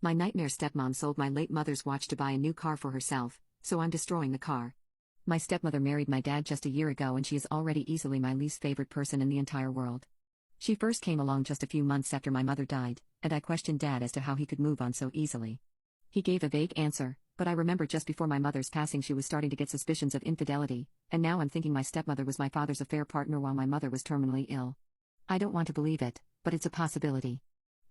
My nightmare stepmom sold my late mother's watch to buy a new car for herself, so I'm destroying the car. My stepmother married my dad just a year ago and she is already easily my least favorite person in the entire world. She first came along just a few months after my mother died, and I questioned Dad as to how he could move on so easily. He gave a vague answer, but I remember just before my mother's passing she was starting to get suspicions of infidelity, and now I'm thinking my stepmother was my father's affair partner while my mother was terminally ill. I don't want to believe it, but it's a possibility.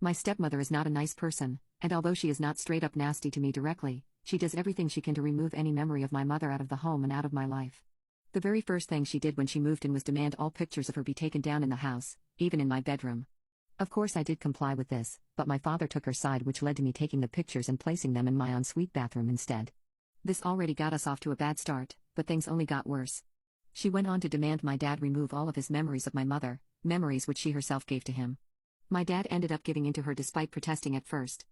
My stepmother is not a nice person, and although she is not straight up nasty to me directly, she does everything she can to remove any memory of my mother out of the home and out of my life. The very first thing she did when she moved in was demand all pictures of her be taken down in the house, even in my bedroom. Of course I did comply with this, but my father took her side, which led to me taking the pictures and placing them in my ensuite bathroom instead. This already got us off to a bad start, but things only got worse. She went on to demand my dad remove all of his memories of my mother, memories which she herself gave to him. My dad ended up giving in to her despite protesting at first.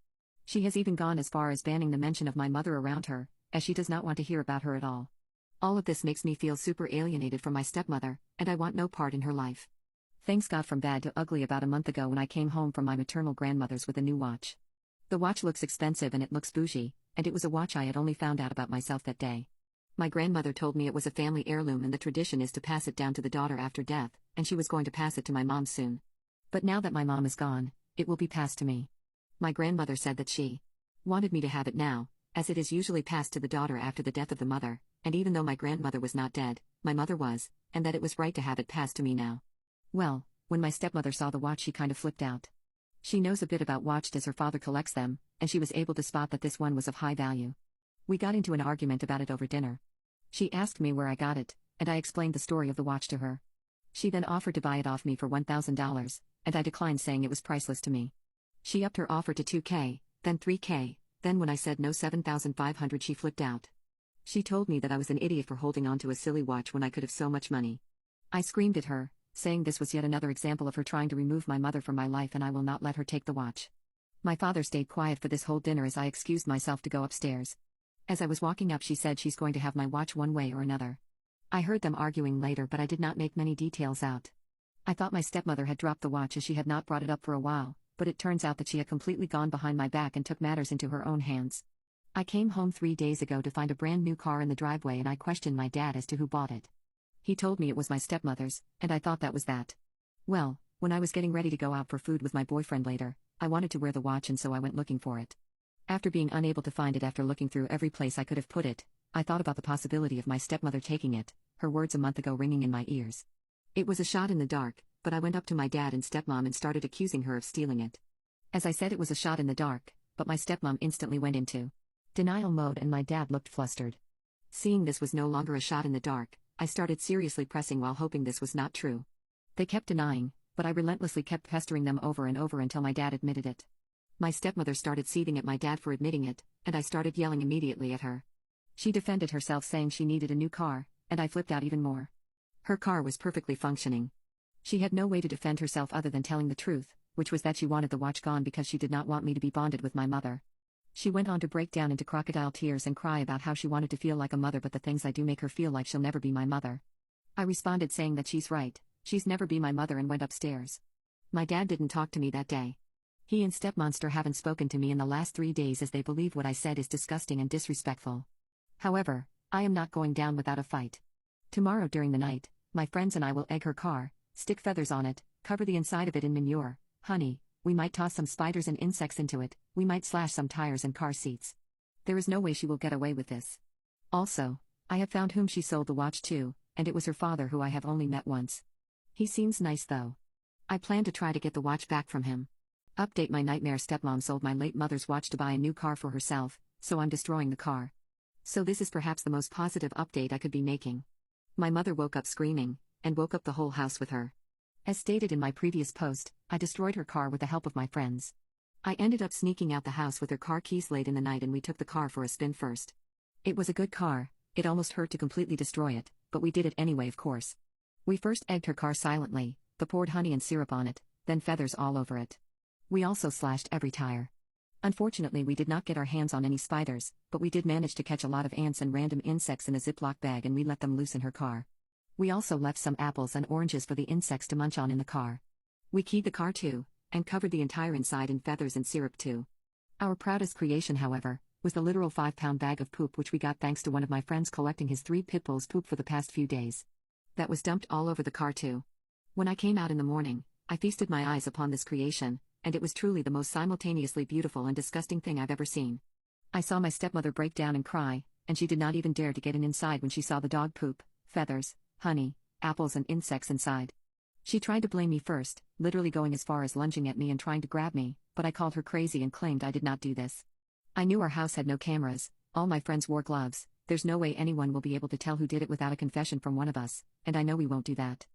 She has even gone as far as banning the mention of my mother around her, as she does not want to hear about her at all. All of this makes me feel super alienated from my stepmother, and I want no part in her life. Things got from bad to ugly about a month ago when I came home from my maternal grandmother's with a new watch. The watch looks expensive and it looks bougie, and it was a watch I had only found out about myself that day. My grandmother told me it was a family heirloom and the tradition is to pass it down to the daughter after death, and she was going to pass it to my mom soon. But now that my mom is gone, it will be passed to me. My grandmother said that she wanted me to have it now, as it is usually passed to the daughter after the death of the mother, and even though my grandmother was not dead, my mother was, and that it was right to have it passed to me now. Well, when my stepmother saw the watch she kind of flipped out. She knows a bit about watches as her father collects them, and she was able to spot that this one was of high value. We got into an argument about it over dinner. She asked me where I got it, and I explained the story of the watch to her. She then offered to buy it off me for $1,000, and I declined, saying it was priceless to me. She upped her offer to $2,000, then $3,000, then when I said no $7,500 she flipped out. She told me that I was an idiot for holding on to a silly watch when I could have so much money. I screamed at her, saying this was yet another example of her trying to remove my mother from my life and I will not let her take the watch. My father stayed quiet for this whole dinner as I excused myself to go upstairs. As I was walking up she said she's going to have my watch one way or another. I heard them arguing later but I did not make many details out. I thought my stepmother had dropped the watch as she had not brought it up for a while, but it turns out that she had completely gone behind my back and took matters into her own hands. I came home 3 days ago to find a brand new car in the driveway and I questioned my dad as to who bought it. He told me it was my stepmother's, and I thought that was that. Well, when I was getting ready to go out for food with my boyfriend later, I wanted to wear the watch and so I went looking for it. After being unable to find it after looking through every place I could have put it, I thought about the possibility of my stepmother taking it, her words a month ago ringing in my ears. It was a shot in the dark, but I went up to my dad and stepmom and started accusing her of stealing it. As I said, it was a shot in the dark, but my stepmom instantly went into denial mode and my dad looked flustered. Seeing this was no longer a shot in the dark, I started seriously pressing while hoping this was not true. They kept denying, but I relentlessly kept pestering them over and over until my dad admitted it. My stepmother started seething at my dad for admitting it, and I started yelling immediately at her. She defended herself saying she needed a new car, and I flipped out even more. Her car was perfectly functioning. She had no way to defend herself other than telling the truth, which was that she wanted the watch gone because she did not want me to be bonded with my mother. She went on to break down into crocodile tears and cry about how she wanted to feel like a mother, but the things I do make her feel like she'll never be my mother. I responded saying that she's right, she's never be my mother, and went upstairs. My dad didn't talk to me that day. He and stepmonster haven't spoken to me in the last 3 days as they believe what I said is disgusting and disrespectful. However, I am not going down without a fight. Tomorrow during the night, my friends and I will egg her car, stick feathers on it, cover the inside of it in manure, honey. We might toss some spiders and insects into it, we might slash some tires and car seats. There is no way she will get away with this. Also, I have found whom she sold the watch to, and it was her father, who I have only met once. He seems nice though. I plan to try to get the watch back from him. Update: my nightmare stepmom sold my late mother's watch to buy a new car for herself, so I'm destroying the car. So this is perhaps the most positive update I could be making. My mother woke up screaming, and woke up the whole house with her. As stated in my previous post, I destroyed her car with the help of my friends. I ended up sneaking out the house with her car keys late in the night and we took the car for a spin first. It was a good car, it almost hurt to completely destroy it, but we did it anyway, of course. We first egged her car silently, but poured honey and syrup on it, then feathers all over it. We also slashed every tire. Unfortunately we did not get our hands on any spiders, but we did manage to catch a lot of ants and random insects in a Ziploc bag and we let them loose in her car. We also left some apples and oranges for the insects to munch on in the car. We keyed the car too, and covered the entire inside in feathers and syrup too. Our proudest creation, however, was the literal 5-pound bag of poop which we got thanks to one of my friends collecting his 3 pit bulls' poop for the past few days. That was dumped all over the car too. When I came out in the morning, I feasted my eyes upon this creation, and it was truly the most simultaneously beautiful and disgusting thing I've ever seen. I saw my stepmother break down and cry, and she did not even dare to get inside when she saw the dog poop, feathers, honey, apples and insects inside. She tried to blame me first, literally going as far as lunging at me and trying to grab me, but I called her crazy and claimed I did not do this. I knew our house had no cameras, all my friends wore gloves, there's no way anyone will be able to tell who did it without a confession from one of us, and I know we won't do that.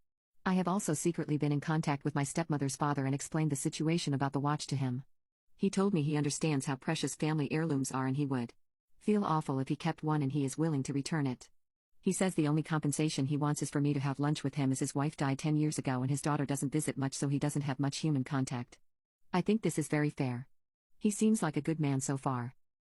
I have also secretly been in contact with my stepmother's father and explained the situation about the watch to him. He told me he understands how precious family heirlooms are and he would feel awful if he kept one and he is willing to return it. He says the only compensation he wants is for me to have lunch with him as his wife died 10 years ago and his daughter doesn't visit much so he doesn't have much human contact. I think this is very fair. He seems like a good man so far.